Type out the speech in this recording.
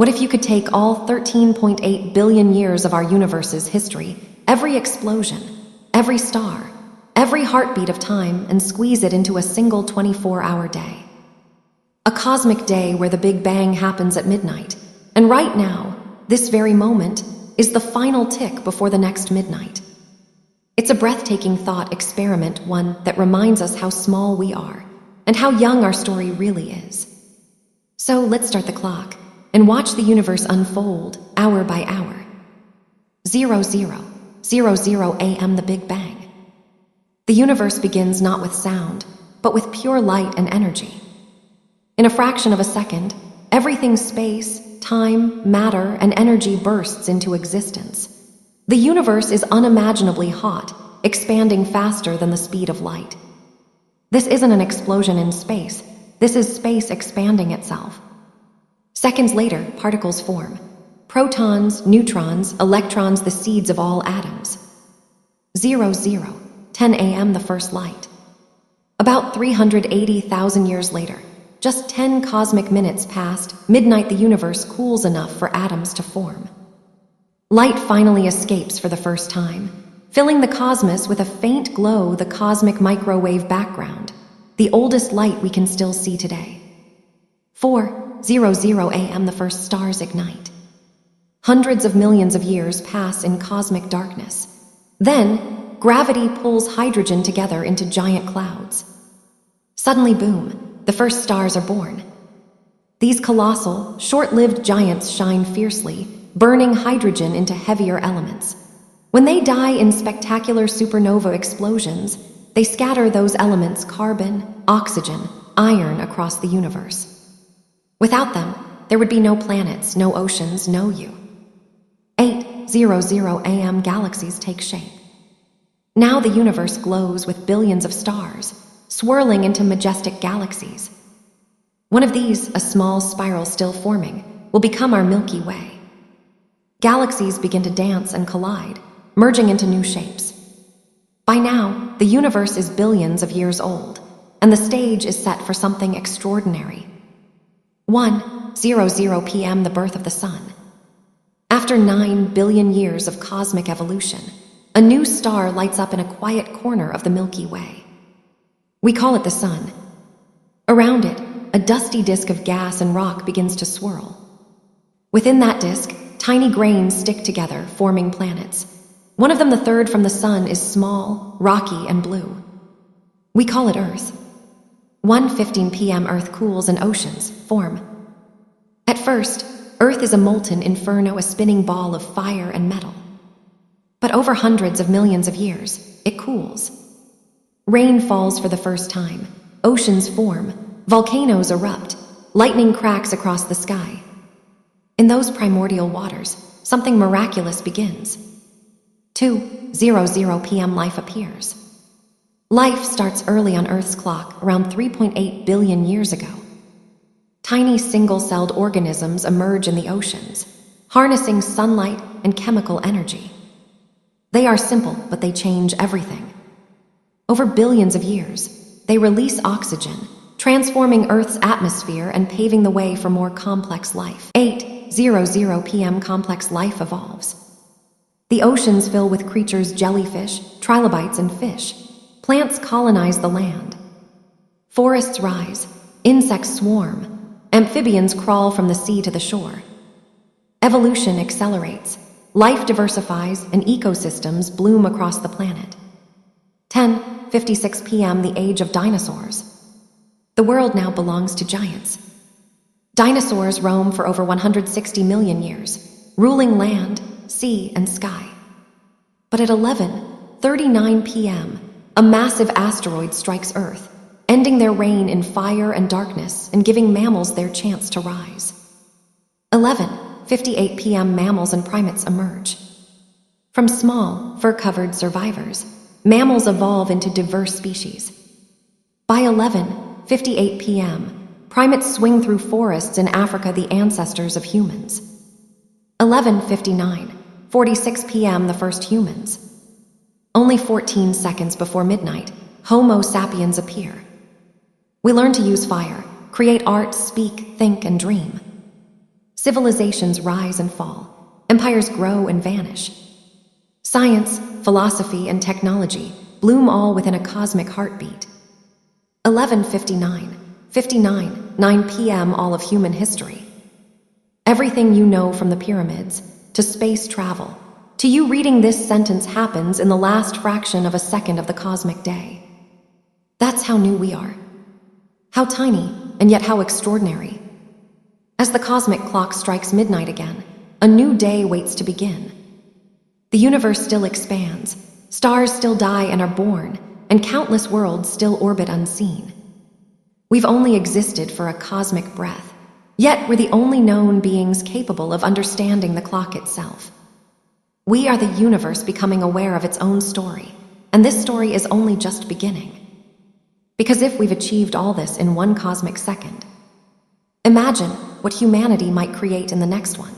What if you could take all 13.8 billion years of our universe's history, every explosion, every star, every heartbeat of time, and squeeze it into a single 24-hour day? A cosmic day where the Big Bang happens at midnight, and right now, this very moment, is the final tick before the next midnight. It's a breathtaking thought experiment, one that reminds us how small we are, and how young our story really is. So let's start the clock, and watch the universe unfold, hour by hour. 00:00 a.m. the Big Bang. The universe begins not with sound, but with pure light and energy. In a fraction of a second, everything space, time, matter, and energy bursts into existence. The universe is unimaginably hot, expanding faster than the speed of light. This isn't an explosion in space, this is space expanding itself. Seconds later, particles form. Protons, neutrons, electrons, the seeds of all atoms. 10 a.m. the first light. About 380,000 years later, just 10 cosmic minutes past midnight, the universe cools enough for atoms to form. Light finally escapes for the first time, filling the cosmos with a faint glow, the cosmic microwave background, the oldest light we can still see today. 4:00 a.m. the first stars ignite. Hundreds of millions of years pass in cosmic darkness. Then, gravity pulls hydrogen together into giant clouds. Suddenly, boom, the first stars are born. These colossal, short-lived giants shine fiercely, burning hydrogen into heavier elements. When they die in spectacular supernova explosions, they scatter those elements, carbon, oxygen, iron, across the universe. Without them, there would be no planets, no oceans, no you. 8:00 a.m. Galaxies take shape. Now the universe glows with billions of stars, swirling into majestic galaxies. One of these, a small spiral still forming, will become our Milky Way. Galaxies begin to dance and collide, merging into new shapes. By now, the universe is billions of years old, and the stage is set for something extraordinary. 1:00 p.m. the birth of the sun. After 9 billion years of cosmic evolution, a new star lights up in a quiet corner of the Milky Way. We call it the sun. Around it, a dusty disk of gas and rock begins to swirl. Within that disk, tiny grains stick together, forming planets. One of them, the third from the sun, is small, rocky, and blue. We call it Earth. 1:15 p.m. Earth cools and oceans form. At first, Earth is a molten inferno, a spinning ball of fire and metal. But over hundreds of millions of years, it cools. Rain falls for the first time, oceans form, volcanoes erupt, lightning cracks across the sky. In those primordial waters, something miraculous begins. 2:00 p.m. Life appears. Life starts early on Earth's clock, around 3.8 billion years ago. Tiny single-celled organisms emerge in the oceans, harnessing sunlight and chemical energy. They are simple, but they change everything. Over billions of years, they release oxygen, transforming Earth's atmosphere and paving the way for more complex life. 8:00 p.m. Complex life evolves. The oceans fill with creatures, jellyfish, trilobites, and fish. Plants colonize the land. Forests rise, insects swarm, amphibians crawl from the sea to the shore. Evolution accelerates, life diversifies, and ecosystems bloom across the planet. 10:56 p.m. The Age of Dinosaurs. The world now belongs to giants. Dinosaurs roam for over 160 million years, ruling land, sea, and sky. But at 11:39 p.m., a massive asteroid strikes Earth, ending their reign in fire and darkness and giving mammals their chance to rise. 11:58 p.m. Mammals and primates emerge. From small, fur-covered survivors, mammals evolve into diverse species. By 11:58 p.m., primates swing through forests in Africa, the ancestors of humans. 11:46 p.m. The first humans. Only 14 seconds before midnight, Homo sapiens appear. We learn to use fire, create art, speak, think, and dream. Civilizations rise and fall. Empires grow and vanish. Science, philosophy, and technology bloom all within a cosmic heartbeat. 11:59, 9 p.m. all of human history. Everything you know from the pyramids, to space travel, to you reading this sentence happens in the last fraction of a second of the cosmic day. That's how new we are. How tiny, and yet how extraordinary. As the cosmic clock strikes midnight again, a new day waits to begin. The universe still expands, stars still die and are born, and countless worlds still orbit unseen. We've only existed for a cosmic breath, yet we're the only known beings capable of understanding the clock itself. We are the universe becoming aware of its own story, and this story is only just beginning. Because if we've achieved all this in one cosmic second, imagine what humanity might create in the next one.